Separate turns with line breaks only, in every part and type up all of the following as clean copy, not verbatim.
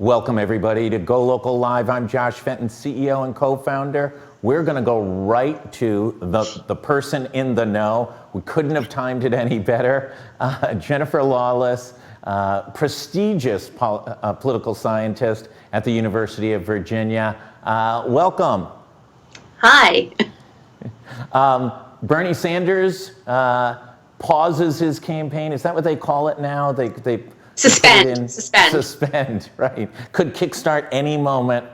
Welcome everybody to GoLocal Live. I'm Josh Fenton, CEO and co-founder. We're going to go right to the person in the know. We couldn't have timed it any better. Jennifer Lawless, prestigious political scientist at the University of Virginia. Welcome.
Hi.
Bernie Sanders pauses his campaign. Is that what they call it now? They Suspend, right. Could kickstart any moment,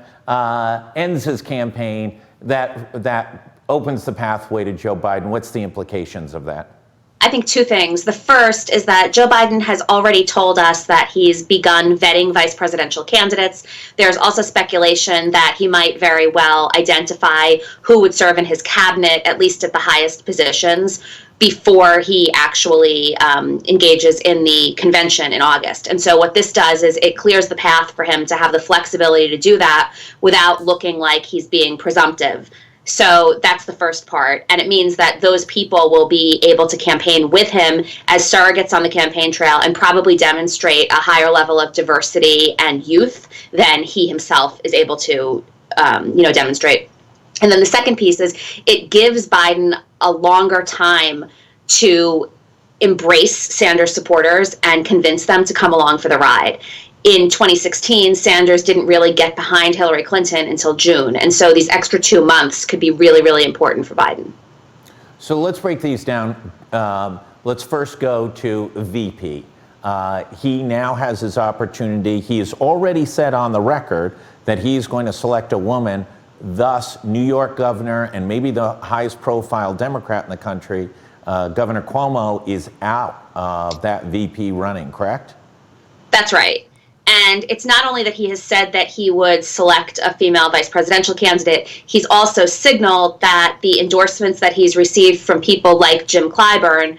ends his campaign. That opens the pathway to Joe Biden. What's the implications of that?
I think two things. The first is that Joe Biden has already told us that he's begun vetting vice presidential candidates. There's also speculation that he might very well identify who would serve in his cabinet, at least at the highest positions, before he actually engages in the convention in August. And so what this does is it clears the path for him to have the flexibility to do that without looking like he's being presumptive. So that's the first part. And it means that those people will be able to campaign with him as surrogates on the campaign trail and probably demonstrate a higher level of diversity and youth than he himself is able to, demonstrate. And then the second piece is it gives Biden a longer time to embrace Sanders supporters and convince them to come along for the ride. In 2016, Sanders didn't really get behind Hillary Clinton until June. And so these extra 2 months could be really, really important for Biden.
So let's break these down. Let's first go to VP. He now has his opportunity. He has already said on the record that he's going to select a woman. Thus, New York governor and maybe the highest profile Democrat in the country, Governor Cuomo, is out of that VP running, correct?
That's right. And it's not only that he has said that he would select a female vice presidential candidate, he's also signaled that the endorsements that he's received from people like Jim Clyburn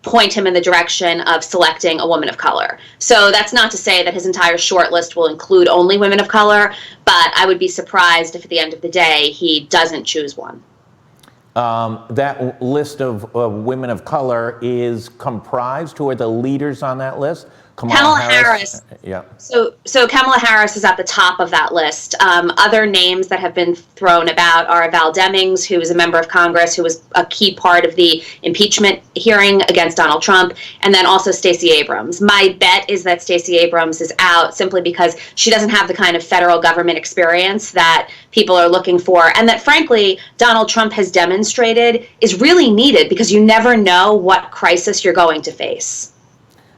point him in the direction of selecting a woman of color. So that's not to say that his entire short list will include only women of color, but I would be surprised if at the end of the day he doesn't choose one.
That list of women of color is comprised. Who are the leaders on that list?
Kamala Harris.
Yeah.
So Kamala Harris is at the top of that list. Other names that have been thrown about are Val Demings, who is a member of Congress, who was a key part of the impeachment hearing against Donald Trump, and then also Stacey Abrams. My bet is that Stacey Abrams is out simply because she doesn't have the kind of federal government experience that people are looking for, and that, frankly, Donald Trump has demonstrated is really needed because you never know what crisis you're going to face.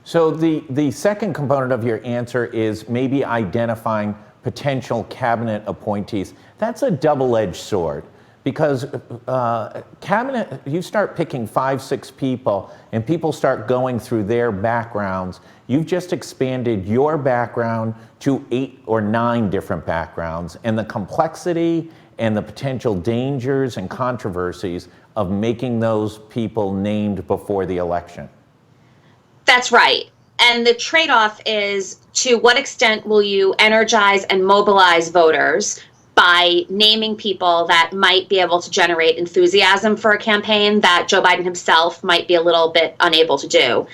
So the second component of your answer is maybe identifying potential cabinet appointees. That's a double-edged sword because cabinet, you start picking 5, 6 people and people start going through their backgrounds. You've just expanded your background to 8 or 9 different backgrounds, and the complexity and the potential dangers and controversies of making those people named before the election.
That's right. And the trade-off is, to what extent will you energize and mobilize voters by naming people that might be able to generate enthusiasm for a campaign that Joe Biden himself might be a little bit unable to do?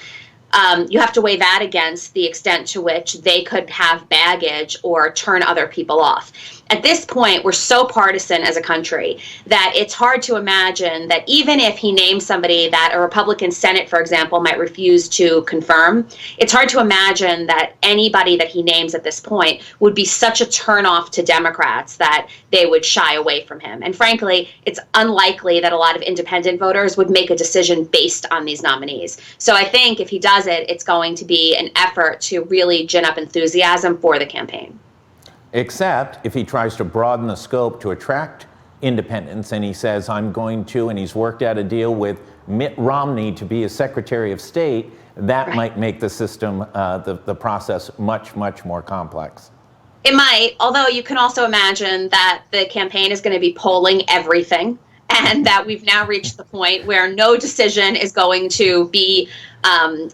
You have to weigh that against the extent to which they could have baggage or turn other people off. At this point, we're so partisan as a country that it's hard to imagine that even if he names somebody that a Republican Senate, for example, might refuse to confirm, it's hard to imagine that anybody that he names at this point would be such a turnoff to Democrats that they would shy away from him. And frankly, it's unlikely that a lot of independent voters would make a decision based on these nominees. So I think if he does it, it's going to be an effort to really gin up enthusiasm for the campaign.
Except if he tries to broaden the scope to attract independents and he says, I'm going to, and he's worked out a deal with Mitt Romney to be his Secretary of State, that
Right.
might make the system, the process much, much more complex.
It might, although you can also imagine that the campaign is going to be polling everything, and that we've now reached the point where no decision is going to be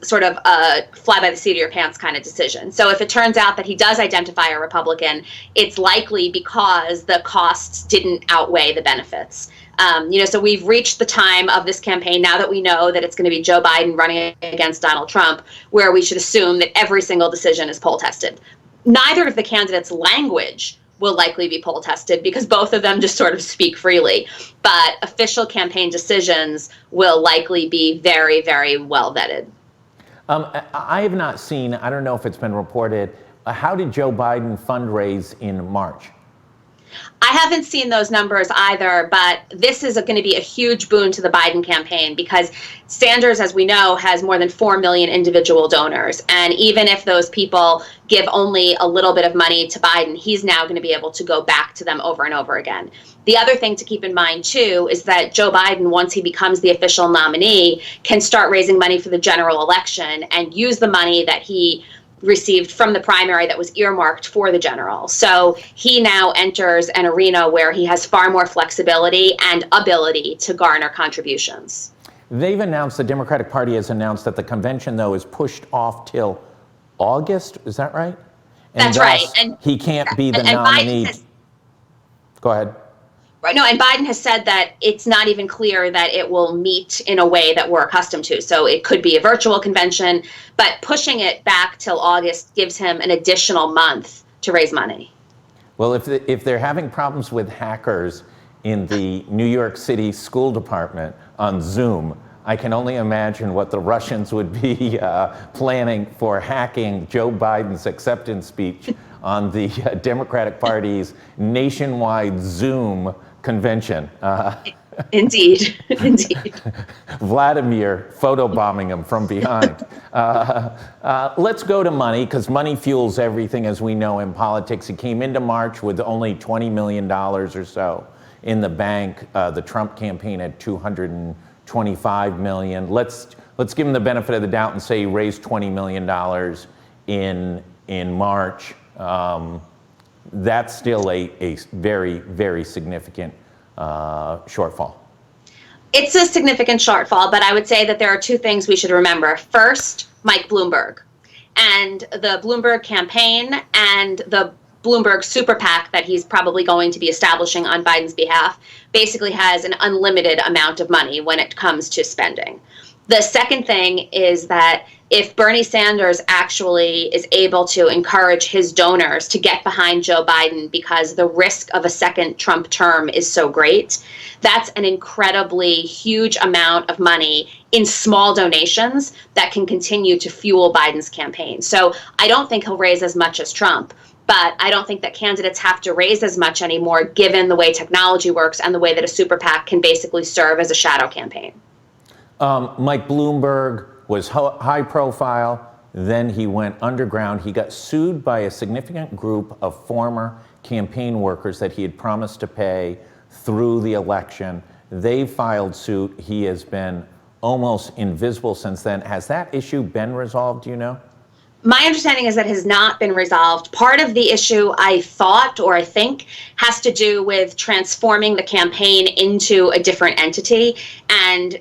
sort of a fly by the seat of your pants kind of decision. So if it turns out that he does identify a Republican, it's likely because the costs didn't outweigh the benefits. So we've reached the time of this campaign, now that we know that it's going to be Joe Biden running against Donald Trump, where we should assume that every single decision is poll tested. neither of the candidates' language will likely be poll tested because both of them just sort of speak freely. But official campaign decisions will likely be very, very well vetted.
I have not seen, I don't know if it's been reported, how did Joe Biden fundraise in March?
I haven't seen those numbers either, but this is going to be a huge boon to the Biden campaign because Sanders, as we know, has more than 4 million individual donors. And even if those people give only a little bit of money to Biden, he's now going to be able to go back to them over and over again. The other thing to keep in mind, too, is that Joe Biden, once he becomes the official nominee, can start raising money for the general election and use the money that he received from the primary that was earmarked for the general. So he now enters an arena where he has far more flexibility and ability to garner contributions.
They've announced, the Democratic Party has announced that the convention, though, is pushed off till August. Is that right? And
that's right. And
he can't be the nominee. Go ahead.
Right. No, and Biden has said that it's not even clear that it will meet in a way that we're accustomed to. So it could be a virtual convention, but pushing it back till August gives him an additional month to raise money.
Well, if they're having problems with hackers in the New York City School Department on Zoom, I can only imagine what the Russians would be planning for hacking Joe Biden's acceptance speech on the Democratic Party's nationwide Zoom convention.
Indeed, indeed.
Vladimir photobombing him from behind. Let's go to money, because money fuels everything, as we know in politics. He came into March with only $20 million or so in the bank. The Trump campaign had $225 million. Let's give him the benefit of the doubt and say he raised $20 million in March. That's still a very, very significant shortfall.
It's a significant shortfall, but I would say that there are two things we should remember. First, Mike Bloomberg and the Bloomberg campaign and the Bloomberg super PAC that he's probably going to be establishing on Biden's behalf basically has an unlimited amount of money when it comes to spending. The second thing is that if Bernie Sanders actually is able to encourage his donors to get behind Joe Biden because the risk of a second Trump term is so great, that's an incredibly huge amount of money in small donations that can continue to fuel Biden's campaign. So I don't think he'll raise as much as Trump, but I don't think that candidates have to raise as much anymore given the way technology works and the way that a super PAC can basically serve as a shadow campaign.
Mike Bloomberg was high profile, then he went underground. He got sued by a significant group of former campaign workers that he had promised to pay through the election. They filed suit. He has been almost invisible since then. Has that issue been resolved, do you know?
My understanding is that it has not been resolved. Part of the issue, I thought, or I think, has to do with transforming the campaign into a different entity. And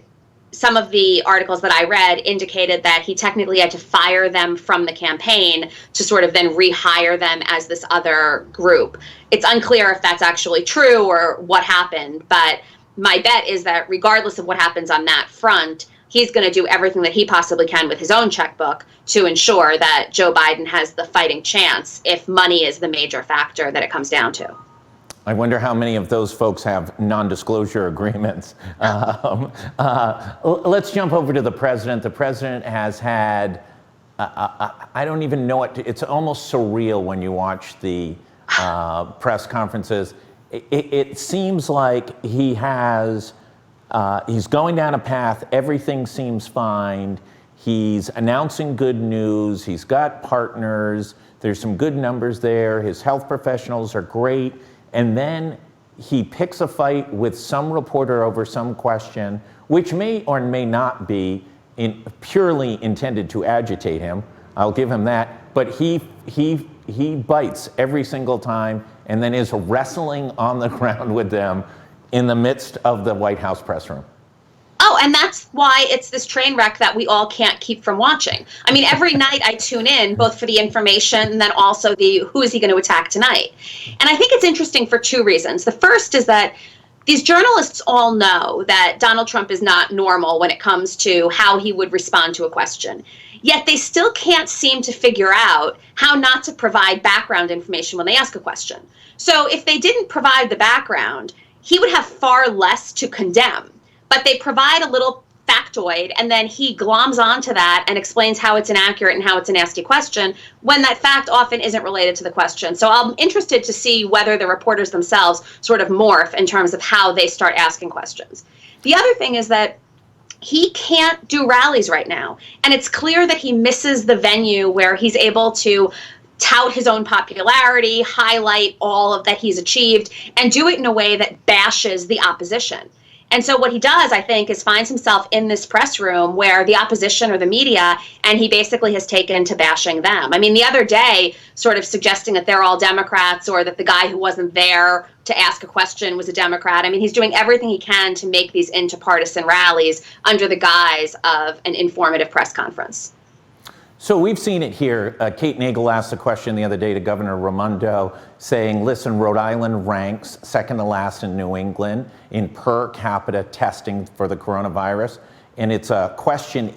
some of the articles that I read indicated that he technically had to fire them from the campaign to sort of then rehire them as this other group. It's unclear if that's actually true or what happened, but my bet is that regardless of what happens on that front, he's going to do everything that he possibly can with his own checkbook to ensure that Joe Biden has the fighting chance if money is the major factor that it comes down to.
I wonder how many of those folks have non-disclosure agreements. Let's jump over to the president. The president has had, I don't even know it, it's almost surreal when you watch the press conferences. It seems like he has, he's going down a path, everything seems fine. He's announcing good news, he's got partners, there's some good numbers there, his health professionals are great. And then he picks a fight with some reporter over some question, which may or may not be purely intended to agitate him. I'll give him that. But he bites every single time and then is wrestling on the ground with them in the midst of the White House press room.
Oh, and that's why it's this train wreck that we all can't keep from watching. I mean, every night I tune in, both for the information and then also the who is he going to attack tonight. And I think it's interesting for two reasons. The first is that these journalists all know that Donald Trump is not normal when it comes to how he would respond to a question. Yet they still can't seem to figure out how not to provide background information when they ask a question. So if they didn't provide the background, he would have far less to condemn. But they provide a little factoid, and then he gloms onto that and explains how it's inaccurate and how it's a nasty question, when that fact often isn't related to the question. So I'm interested to see whether the reporters themselves sort of morph in terms of how they start asking questions. The other thing is that he can't do rallies right now, and it's clear that he misses the venue where he's able to tout his own popularity, highlight all of that he's achieved, and do it in a way that bashes the opposition. And so what he does, I think, is finds himself in this press room where the opposition or the media, and he basically has taken to bashing them. I mean, the other day, sort of suggesting that they're all Democrats or that the guy who wasn't there to ask a question was a Democrat. I mean, he's doing everything he can to make these into partisan rallies under the guise of an informative press conference.
So we've seen it here. Kate Nagel asked a question the other day to Governor Raimondo saying, listen, Rhode Island ranks second to last in New England in per capita testing for the coronavirus. And it's a question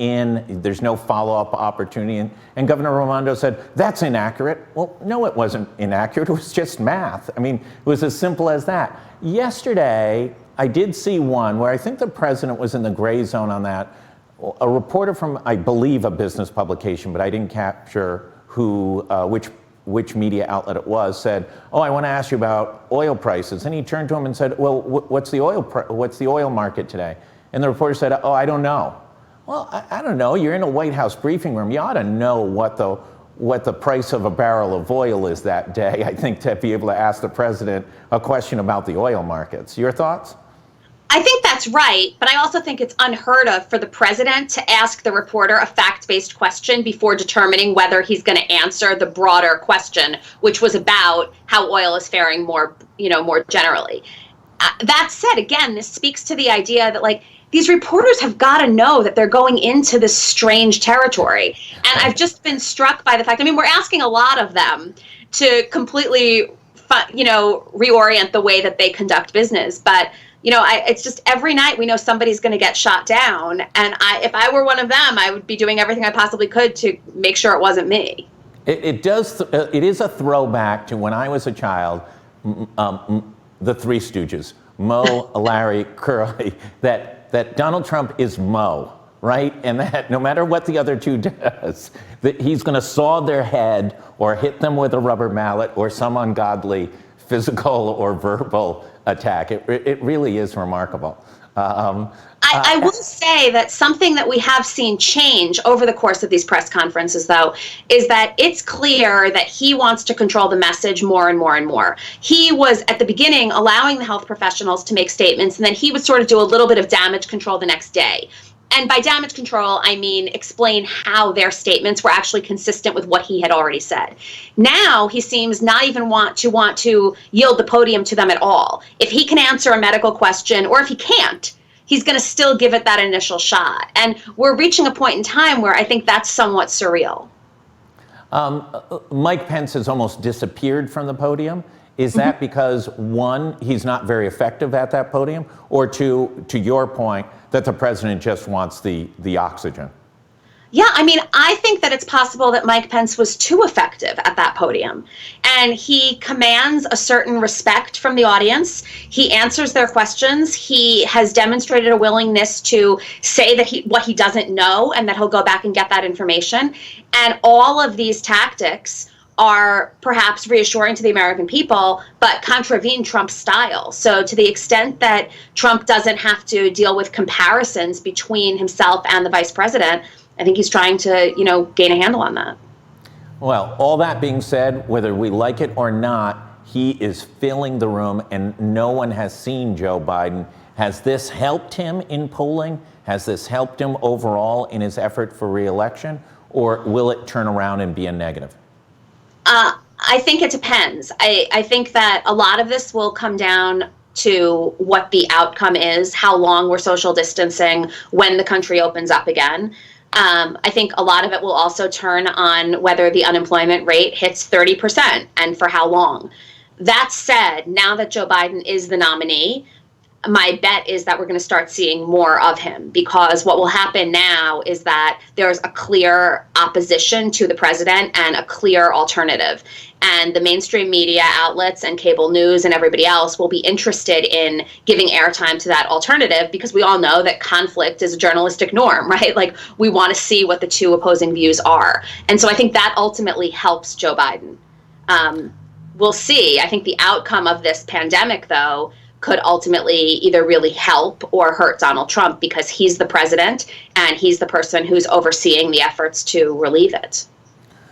there's no follow-up opportunity. And Governor Raimondo said, that's inaccurate. Well, no, it wasn't inaccurate. It was just math. I mean, it was as simple as that. Yesterday, I did see one where I think the president was in the gray zone on that. A reporter from, I believe, a business publication, but I didn't capture which media outlet it was, said, "Oh, I want to ask you about oil prices." And he turned to him and said, "Well, what's the oil market today?" And the reporter said, "Oh, I don't know." Well, I don't know. You're in a White House briefing room. You ought to know what the price of a barrel of oil is that day. I think to be able to ask the president a question about the oil markets. Your thoughts?
I think that's right, but I also think it's unheard of for the president to ask the reporter a fact-based question before determining whether he's going to answer the broader question, which was about how oil is faring more generally. That said, again, this speaks to the idea that, like, these reporters have got to know that they're going into this strange territory. And I've just been struck by the fact, I mean, we're asking a lot of them to completely, reorient the way that they conduct business, but it's just every night we know somebody's going to get shot down. And if I were one of them, I would be doing everything I possibly could to make sure it wasn't me.
It is a throwback to when I was a child, the Three Stooges, Moe, Larry, Curly, that Donald Trump is Moe, right? And that no matter what the other two does, that he's going to saw their head or hit them with a rubber mallet or some ungodly physical or verbal attack. It really is remarkable.
I will say that something that we have seen change over the course of these press conferences, though, is that it's clear that he wants to control the message more and more and more. He was, at the beginning, allowing the health professionals to make statements, and then he would sort of do a little bit of damage control the next day. And by damage control, I mean explain how their statements were actually consistent with what he had already said. Now he seems not even want to yield the podium to them at all. If he can answer a medical question, or if he can't, he's going to still give it that initial shot. And we're reaching a point in time where I think that's somewhat surreal.
Mike Pence has almost disappeared from the podium. Is that because, one, he's not very effective at that podium, or two, to your point, that the president just wants the oxygen?
Yeah, I mean, I think that it's possible that Mike Pence was too effective at that podium. And he commands a certain respect from the audience. He answers their questions. He has demonstrated a willingness to say that what he doesn't know and that he'll go back and get that information. And all of these tactics are perhaps reassuring to the American people, but contravene Trump's style. So to the extent that Trump doesn't have to deal with comparisons between himself and the vice president, I think he's trying to, gain a handle on that.
Well, all that being said, whether we like it or not, he is filling the room and no one has seen Joe Biden. Has this helped him in polling? Has this helped him overall in his effort for re-election? Or will it turn around and be a negative?
I think it depends. I think that a lot of this will come down to what the outcome is, how long we're social distancing, when the country opens up again. I think a lot of it will also turn on whether the unemployment rate hits 30% and for how long. That said, now that Joe Biden is the nominee, my bet is that we're going to start seeing more of him, because what will happen now is that there's a clear opposition to the president and a clear alternative. And the mainstream media outlets and cable news and everybody else will be interested in giving airtime to that alternative, because we all know that conflict is a journalistic norm, right? Like, we want to see what the two opposing views are. And so I think that ultimately helps Joe Biden. We'll see. I think the outcome of this pandemic, though, could ultimately either really help or hurt Donald Trump, because he's the president and he's the person who's overseeing the efforts to relieve it.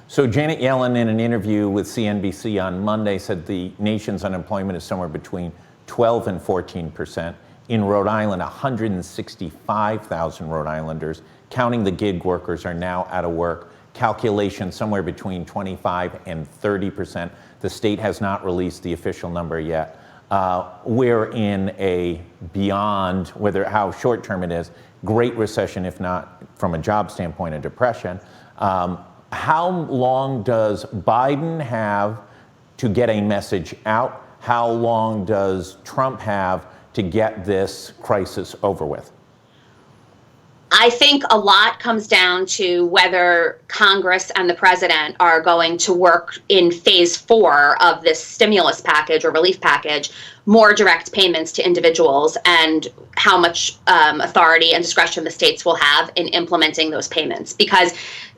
So Janet Yellen, in an interview with CNBC on Monday, said the nation's unemployment is somewhere between 12 and 14%. In Rhode Island, 165,000 Rhode Islanders, counting the gig workers, are now out of work. Calculation somewhere between 25 and 30%. The state has not released the official number yet. We're in a beyond, whether how short term it is, great recession, if not from a job standpoint, a depression. How long does Biden have to get a message out? How long does Trump have to get this crisis over with?
I think a lot comes down to whether Congress and the president are going to work in phase 4 of this stimulus package or relief package, more direct payments to individuals, and how much authority and discretion the states will have in implementing those payments. Because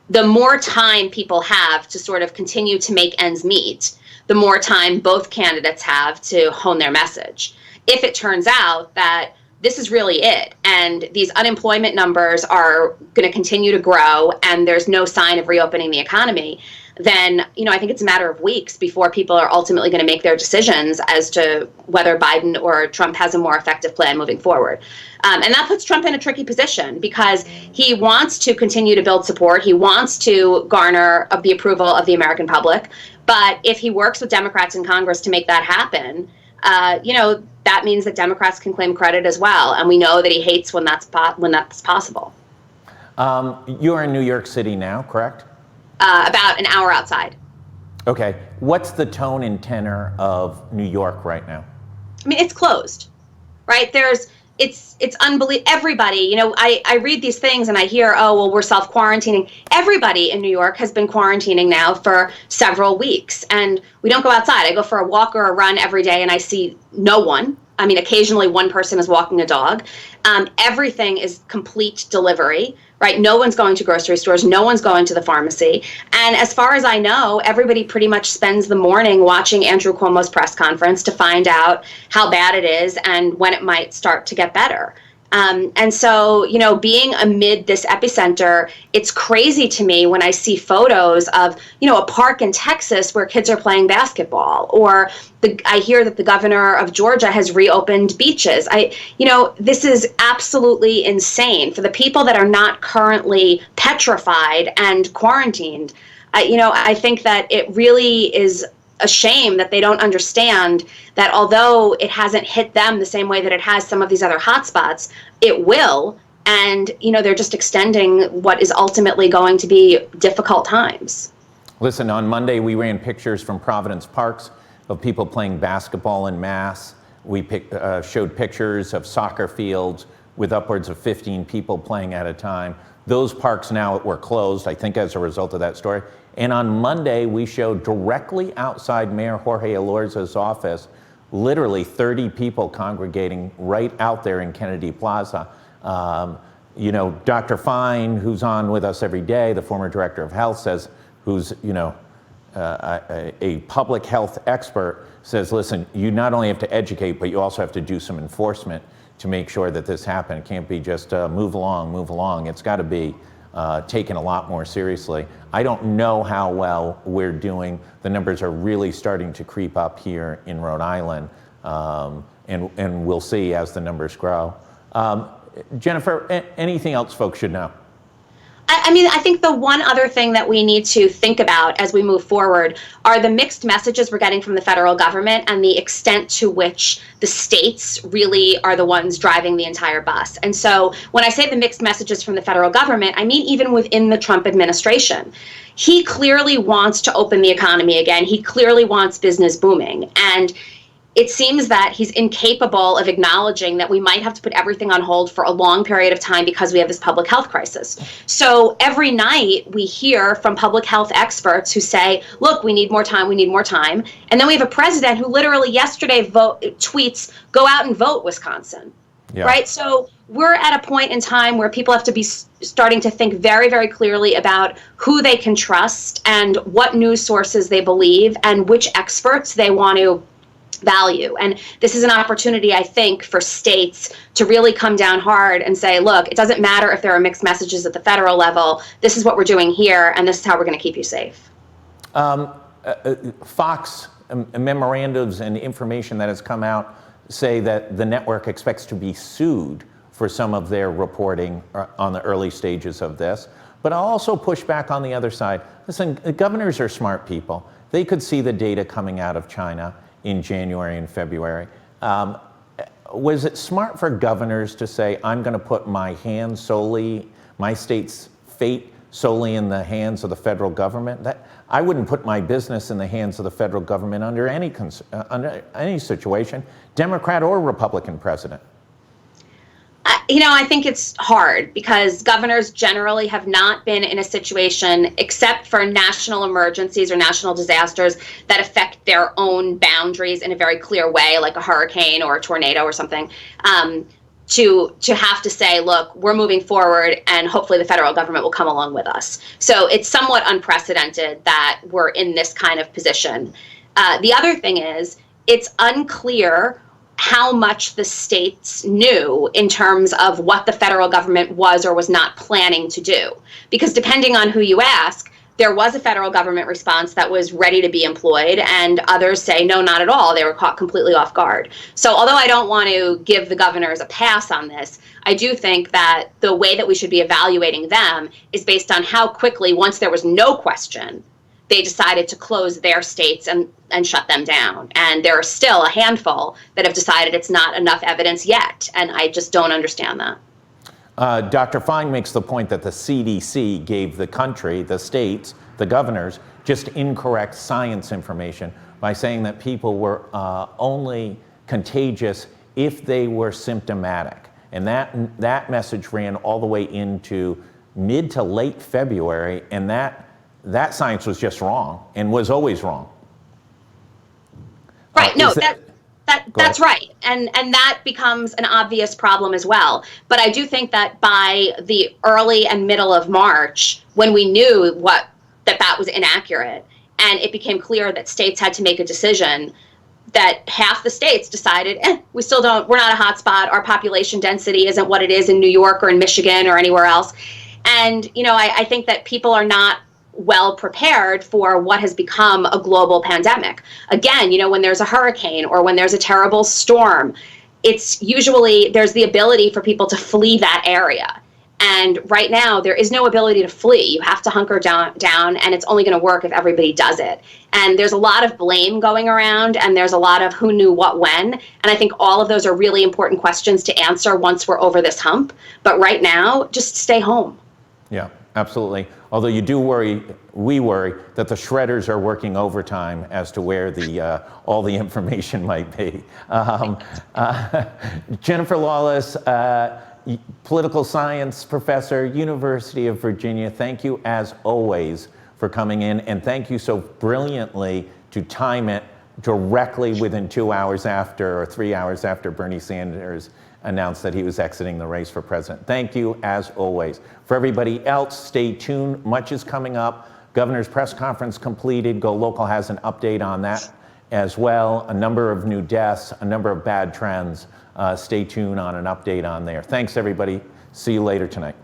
the more time people have to sort of continue to make ends meet, the more time both candidates have to hone their message. If it turns out that this is really it, and these unemployment numbers are going to continue to grow, and there's no sign of reopening the economy, then, I think it's a matter of weeks before people are ultimately going to make their decisions as to whether Biden or Trump has a more effective plan moving forward. And that puts Trump in a tricky position, because he wants to continue to build support. He wants to garner the approval of the American public. But if he works with Democrats in Congress to make that happen, that means that Democrats can claim credit as well. And we know that he hates when that's possible.
You're in New York City now, correct?
About an hour outside.
Okay. What's the tone and tenor of New York right now?
I mean, it's closed, right? It's unbelievable. Everybody, I read these things and I hear, oh, well, we're self-quarantining. Everybody in New York has been quarantining now for several weeks, and we don't go outside. I go for a walk or a run every day and I see no one. I mean, occasionally one person is walking a dog. Everything is complete delivery, right? No one's going to grocery stores. No one's going to the pharmacy. And as far as I know, everybody pretty much spends the morning watching Andrew Cuomo's press conference to find out how bad it is and when it might start to get better. And so, being amid this epicenter, it's crazy to me when I see photos of, a park in Texas where kids are playing basketball, or I hear that the governor of Georgia has reopened beaches. This is absolutely insane for the people that are not currently petrified and quarantined. I think that it really is a shame that they don't understand that although it hasn't hit them the same way that it has some of these other hotspots, it will. And, they're just extending what is ultimately going to be difficult times.
Listen, on Monday, we ran pictures from Providence parks of people playing basketball en masse. We showed pictures of soccer fields with upwards of 15 people playing at a time. Those parks now were closed, I think, as a result of that story. And on Monday, we showed directly outside Mayor Jorge Elorza's office, literally 30 people congregating right out there in Kennedy Plaza. Dr. Fine, who's on with us every day, the former director of health, says, who's, a public health expert, says, listen, you not only have to educate, but you also have to do some enforcement to make sure that this happens. It can't be just move along. It's got to be taken a lot more seriously. I don't know how well we're doing. The numbers are really starting to creep up here in Rhode Island, and we'll see as the numbers grow. Jennifer, anything else folks should know?
I think the one other thing that we need to think about as we move forward are the mixed messages we're getting from the federal government and the extent to which the states really are the ones driving the entire bus. And so when I say the mixed messages from the federal government, I mean even within the Trump administration. He clearly wants to open the economy again. He clearly wants business booming. And it seems that he's incapable of acknowledging that we might have to put everything on hold for a long period of time because we have this public health crisis. So every night we hear from public health experts who say, look, we need more time, we need more time. And then we have a president who literally yesterday tweets, go out and vote, Wisconsin. Yeah. Right? So we're at a point in time where people have to be starting to think very, very clearly about who they can trust and what news sources they believe and which experts they want to value. And this is an opportunity, I think, for states to really come down hard and say, look, it doesn't matter if there are mixed messages at the federal level. This is what we're doing here, and this is how we're going to keep you safe.
Fox memorandums and information that has come out say that the network expects to be sued for some of their reporting on the early stages of this. But I'll also push back on the other side. Listen, governors are smart people. They could see the data coming out of China in January and February. Was it smart for governors to say, I'm going to put my hands solely, my state's fate solely in the hands of the federal government? I wouldn't put my business in the hands of the federal government under any situation, Democrat or Republican president.
I think it's hard because governors generally have not been in a situation, except for national emergencies or national disasters that affect their own boundaries in a very clear way, like a hurricane or a tornado or something, to have to say, look, we're moving forward and hopefully the federal government will come along with us. So it's somewhat unprecedented that we're in this kind of position. The other thing is, it's unclear how much the states knew in terms of what the federal government was or was not planning to do. Because depending on who you ask, there was a federal government response that was ready to be employed, and others say, no, not at all. They were caught completely off guard. So although I don't want to give the governors a pass on this, I do think that the way that we should be evaluating them is based on how quickly, once there was no question, they decided to close their states and shut them down. And there are still a handful that have decided it's not enough evidence yet. And I just don't understand that.
Dr. Fine makes the point that the CDC gave the country, the states, the governors, just incorrect science information by saying that people were only contagious if they were symptomatic. And that message ran all the way into mid to late February, and that science was just wrong and was always wrong.
Right. No, that's right. And that becomes an obvious problem as well. But I do think that by the early and middle of March, when we knew that was inaccurate, and it became clear that states had to make a decision, that half the states decided, we're not a hot spot. Our population density isn't what it is in New York or in Michigan or anywhere else. And, I think that people are not well prepared for what has become a global pandemic. Again, when there's a hurricane or when there's a terrible storm, it's usually there's the ability for people to flee that area. And right now, there is no ability to flee. You have to hunker down, and it's only going to work if everybody does it. And there's a lot of blame going around, and there's a lot of who knew what when. And I think all of those are really important questions to answer once we're over this hump. But right now, just stay home.
Yeah, absolutely. Although we worry that the shredders are working overtime as to where all the information might be. Jennifer Lawless, political science professor, University of Virginia, thank you as always for coming in, and thank you so brilliantly to time it directly within 2 hours after or 3 hours after Bernie Sanders announced that he was exiting the race for president. Thank you as always. For everybody else, stay tuned. Much is coming up. Governor's press conference completed. GoLocal has an update on that as well. A number of new deaths, a number of bad trends. Stay tuned on an update on there. Thanks everybody. See you later tonight.